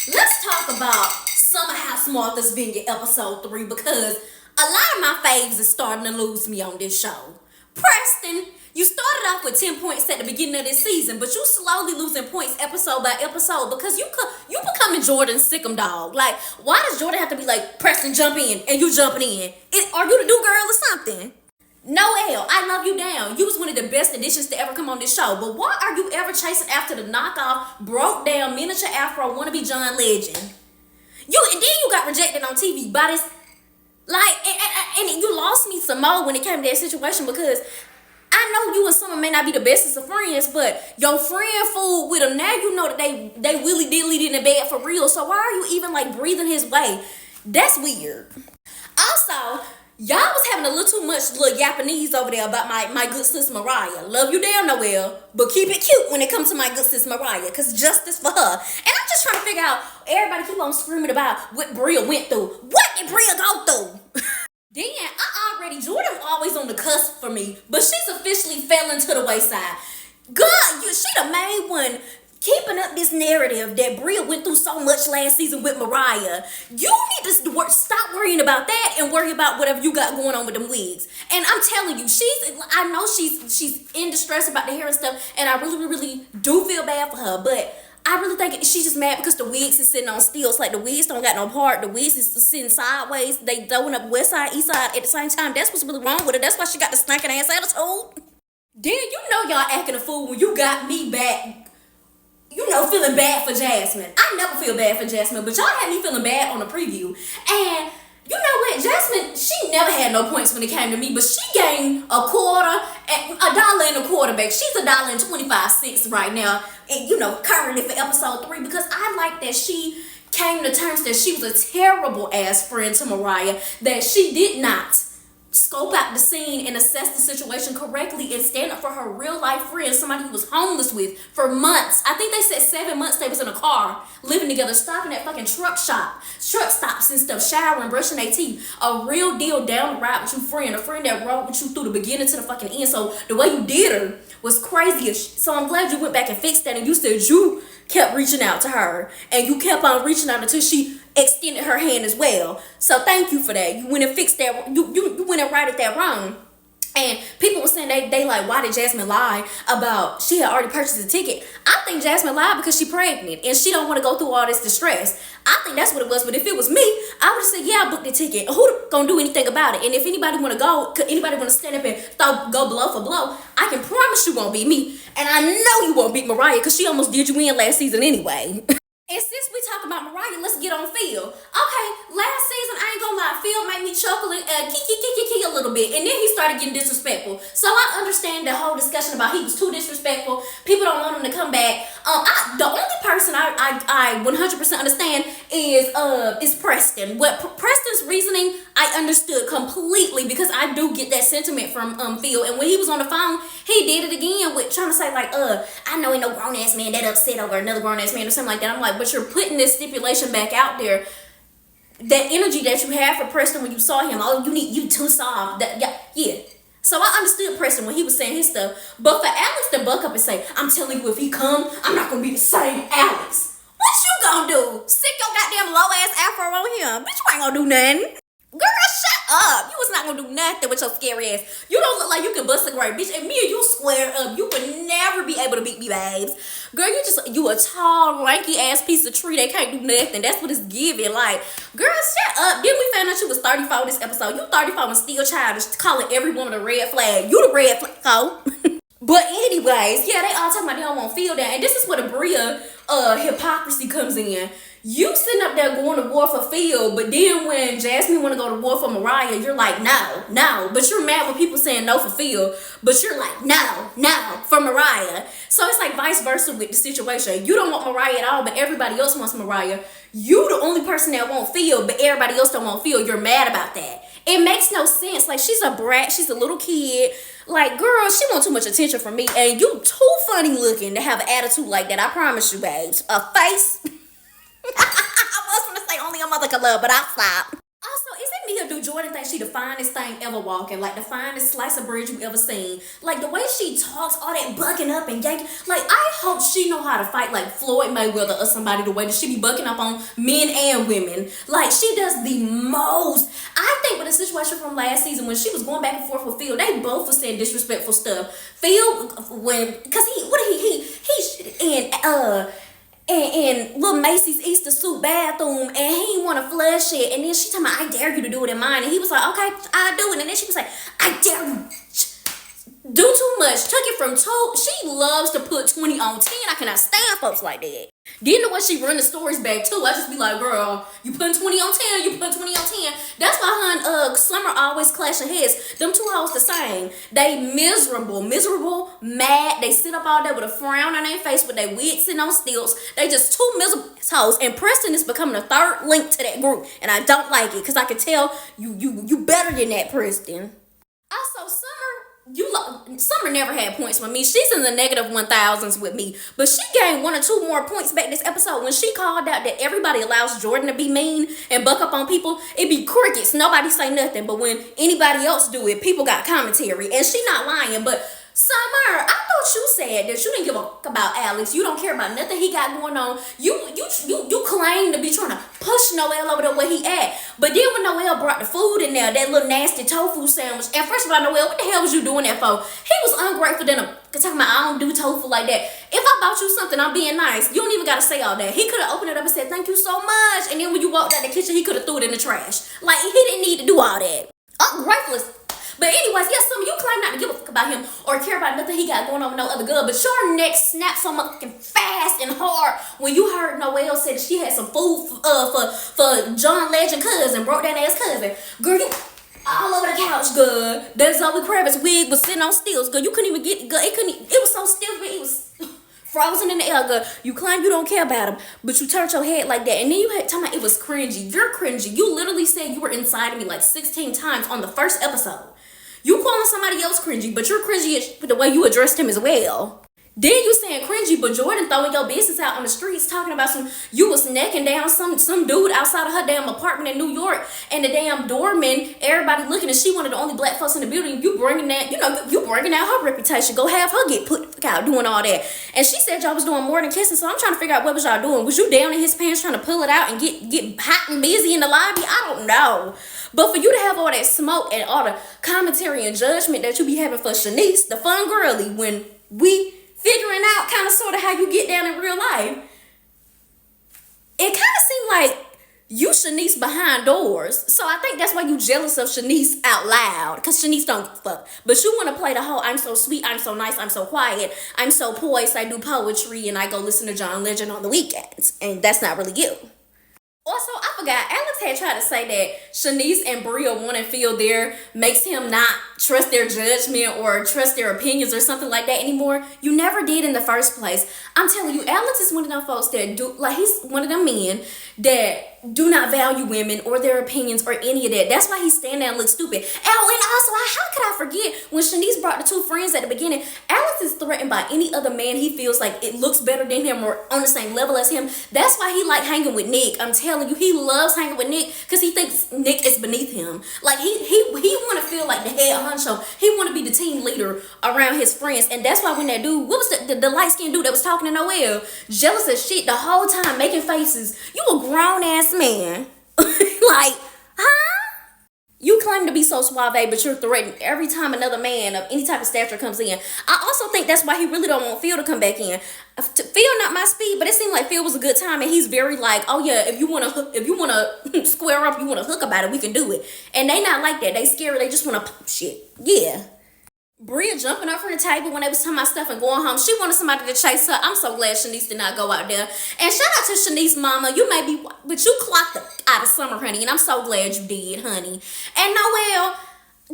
Let's talk about Summer House Martha's Vineyard episode 3 because a lot of my faves is starting to lose me on this show. Preston, you started off with 10 points at the beginning of this season, but you slowly losing points episode by episode because you becoming Jordan's sick'em dog. Like, why does Jordan have to be like, Preston, jump in, and you jumping in? Are you the new girl or something? Noelle, I love you down. You was one of the best additions to ever come on this show. But why are you ever chasing after the knockoff, broke down, miniature afro, wannabe John Legend? And then you got rejected on TV by this, and you lost me some more when it came to that situation because I know you and Summer may not be the bestest of friends, but your friend fooled with them. Now you know that they willy dilly in the bed for real. So why are you even like breathing his way? That's weird. Also, y'all was having a little too much little Japanese over there about my good sis Mariah. Love you down, Noelle, but keep it cute when it comes to my good sis Mariah, because justice for her. And I'm just trying to figure out, everybody keep on screaming about what Bria went through. What did Bria go through? Then, Jordan was always on the cusp for me, but she's officially fell into the wayside. God, she the main one keeping up this narrative that Bria went through so much last season with Mariah. You need to stop worrying about that and worry about whatever you got going on with them wigs. And I'm telling you, I know she's in distress about the hair and stuff, and I really, really do feel bad for her, but I really think she's just mad because the wigs is sitting on stilts. Like, the wigs don't got no part. The wigs is sitting sideways. They throwing up west side, east side at the same time. That's what's really wrong with her. That's why she got the stinking ass attitude. Then you know y'all acting a fool when you got me back, feeling bad for Jasmine. I never feel bad for Jasmine, but y'all had me feeling bad on the preview. And you know what? Jasmine, she never had no points when it came to me, but she gained a quarter, and $1.25 back. She's $1.25 right now, and currently for episode 3, because I like that she came to terms that she was a terrible ass friend to Mariah, that she did not scope out the scene and assess the situation correctly and stand up for her real life friend, somebody who was homeless with for months. I think they said 7 months they was in a car living together, stopping at fucking truck stops and stuff, showering, brushing their teeth. A real deal down the ride with you friend, a friend that rode with you through the beginning to the fucking end. So the way you did her was crazy. So I'm glad you went back and fixed that, and you said you kept reaching out to her and you kept on reaching out until she extended her hand as well. So thank you for that. You went and fixed that. You went and righted that wrong. And people were saying they like, why did Jasmine lie about she had already purchased a ticket? I think Jasmine lied because she pregnant and she don't want to go through all this distress. I think that's what it was. But if it was me, I would have said, yeah, I booked the ticket. Who gonna do anything about it? And if anybody want to go, anybody want to stand up and go blow for blow, I can promise you won't beat me. And I know you won't beat Mariah because she almost did you in last season anyway. And since we talk about Mariah, let's get on Phil. Okay, last season, I ain't gonna lie, Phil made me chuckle and kiki a little bit, and then he started getting disrespectful. So I understand the whole discussion about he was too disrespectful. People don't want him to come back. The only person I 100% understand is Preston. Preston's reasoning, I understood completely because I do get that sentiment from Phil. And when he was on the phone, he did it again with trying to say like, I know ain't no grown ass man that upset over another grown ass man or something like that. I'm like, but you're putting this stipulation back out there. That energy that you had for Preston when you saw him, you too soft. Yeah. So I understood Preston when he was saying his stuff. But for Alex to buck up and say, I'm telling you, if he come, I'm not gonna be the same Alex. What you gonna do? Stick your goddamn low ass afro on him. Bitch, you ain't gonna do nothing. Girl, shut up. You was not gonna do nothing with your scary ass. You don't look like you can bust a grape, bitch. And me and you square up, you would never be able to beat me, babes. Girl, you a tall, lanky ass piece of tree that can't do nothing. That's what it's giving. Like, girl, shut up. Then we found out you was 34 this episode. You 34 and still childish, calling every woman a red flag. You the red flag, oh. But anyways, yeah, they all talking about they don't want Phil down. And this is where the Bria hypocrisy comes in. You sitting up there going to war for Phil, but then when Jasmine want to go to war for Mariah, you're like, no. But you're mad when people saying no for Phil, but you're like, no, for Mariah. So it's like vice versa with the situation. You don't want Mariah at all, but everybody else wants Mariah. You the only person that won't Phil, but everybody else don't want Phil. You're mad about that. It makes no sense. Like, she's a brat. She's a little kid. Like, girl, she want too much attention from me. And you too funny looking to have an attitude like that. I promise you, babes. A face. I was gonna say only a mother can love, but I'll stop. Also, is it me or do Jordan thinks she the finest thing ever walking, like the finest slice of bread you ever seen. Like the way she talks, all that bucking up and yanking. Like I hope she know how to fight like Floyd Mayweather or somebody the way that she be bucking up on men and women. Like she does the most. I think with the situation from last season when she was going back and forth with Phil, they both were saying disrespectful stuff. Phil, cause and little Macy's Easter suit bathroom, and he didn't want to flush it, and then she told me, I dare you to do it in mine, and he was like, okay, I'll do it, and then she was like, I dare you. Do too much. Took it from two. She loves to put 20 on 10. I cannot stand folks like that. Then the way she run the stories back too, I just be like, girl, you putting 20 on 10, you putting 20 on 10. That's why her and Summer always clashing heads. Them two hoes the same. They miserable, mad. They sit up all day with a frown on their face with their wig sitting on stilts. They just two miserable hoes. And Preston is becoming a third link to that group. And I don't like it because I can tell you better than that, Preston. Also, Summer never had points with me. She's in the negative 1000s with me. But she gained 1 or 2 more points back this episode when she called out that everybody allows Jordan to be mean and buck up on people. It be crickets. Nobody say nothing. But when anybody else do it, people got commentary. And she not lying. But Summer, I thought you said that you didn't give a fuck about Alex. You don't care about nothing he got going on. You claim to be trying to push Noel over there where he at. But then when Noel brought the food in there, that little nasty tofu sandwich, and first of all, Noel, what the hell was you doing that for? He was ungrateful than talking about I don't do tofu like that. If I bought you something, I'm being nice. You don't even gotta say all that. He could have opened it up and said, thank you so much. And then when you walked out the kitchen, he could have threw it in the trash. Like, he didn't need to do all that. Ungrateful. But anyways, yes, some of you claim not to give a fuck about him or care about nothing he got going on with no other girl. But your neck snapped so fucking fast and hard when you heard Noelle say that she had some food for John Legend cousin, broke that ass cousin. Girl, you all over the couch, girl. That Zoe Kravitz wig was sitting on stilts, girl. You couldn't even get, girl. It was so stiff, but it was frozen in the air, girl. You claim you don't care about him, but you turned your head like that. And then you had talking about it was cringy. You're cringy. You literally said you were inside of me like 16 times on the first episode. You calling somebody else cringy, but you're cringy with the way you addressed him as well. Then you saying cringy, but Jordan throwing your business out on the streets talking about you was necking down some dude outside of her damn apartment in New York, and the damn doorman, everybody looking, and she one of the only black folks in the building. You bringing that, you bringing out her reputation. Go have her get put out doing all that. And she said y'all was doing more than kissing, so I'm trying to figure out what was y'all doing. Was you down in his pants trying to pull it out and get hot and busy in the lobby? I don't know. But for you to have all that smoke and all the commentary and judgment that you be having for Shanice, the fun girly, when we figuring out kind of sort of how you get down in real life, it kind of seemed like you Shanice behind doors. So I think that's why you jealous of Shanice out loud, because Shanice don't fuck. But you want to play the whole I'm so sweet, I'm so nice, I'm so quiet, I'm so poised, I do poetry, and I go listen to John Legend on the weekends. And that's not really you. Also, I forgot, Alex had tried to say that Shanice and Bria wanting Phil there makes him not trust their judgment or trust their opinions or something like that anymore. You never did in the first place. I'm telling you, Alex is one of them folks that do, like, he's one of them men that do not value women or their opinions or any of that. That's why he's standing there and looks stupid. Oh, and also, how could I forget when Shanice brought the two friends at the beginning? Alex is threatened by any other man he feels like it looks better than him or on the same level as him. That's why he like hanging with Nick. I'm telling you, he loves hanging with Nick because he thinks Nick is beneath him. Like he want to feel like the head honcho. He want to be the team leader around his friends, and that's why when that dude, what was the light skinned dude that was talking to Noel, jealous as shit the whole time, making faces. You a grown ass man, like, huh? You claim to be so suave, but you're threatened every time another man of any type of stature comes in. I also think that's why he really don't want Phil to come back in. Phil not my speed, but it seemed like Phil was a good time, and he's very like, oh yeah, if you wanna square up, you wanna hook about it, we can do it. And they not like that. They scary. They just wanna pop shit. Yeah. Bria jumping up from the table when they was talking about stuff and going home. She wanted somebody to chase her. I'm so glad Shanice did not go out there. And shout out to Shanice mama. You may be, but you clocked out of Summer, honey. And I'm so glad you did, honey. And Noel,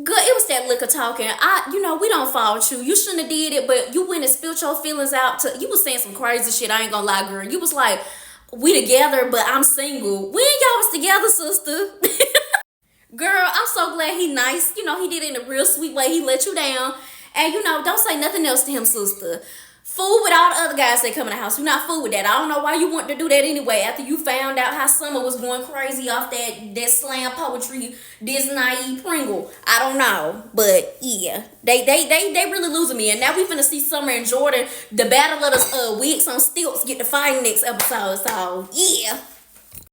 good, it was that liquor talking. We don't fault you. You shouldn't have did it, but you went and spilled your feelings out to, you was saying some crazy shit. I ain't gonna lie, girl. You was like, we together, but I'm single. When y'all was together, sister? Girl, I'm so glad he nice. He did it in a real sweet way. He let you down. And, don't say nothing else to him, sister. Fool with all the other guys that come in the house. You're not fool with that. I don't know why you want to do that anyway. After you found out how Summer was going crazy off that slam poetry, this naive Pringle. I don't know, but yeah, they really losing me. And now we finna see Summer and Jordan, the battle of the Wigs on stilts, get to fight next episode. So yeah.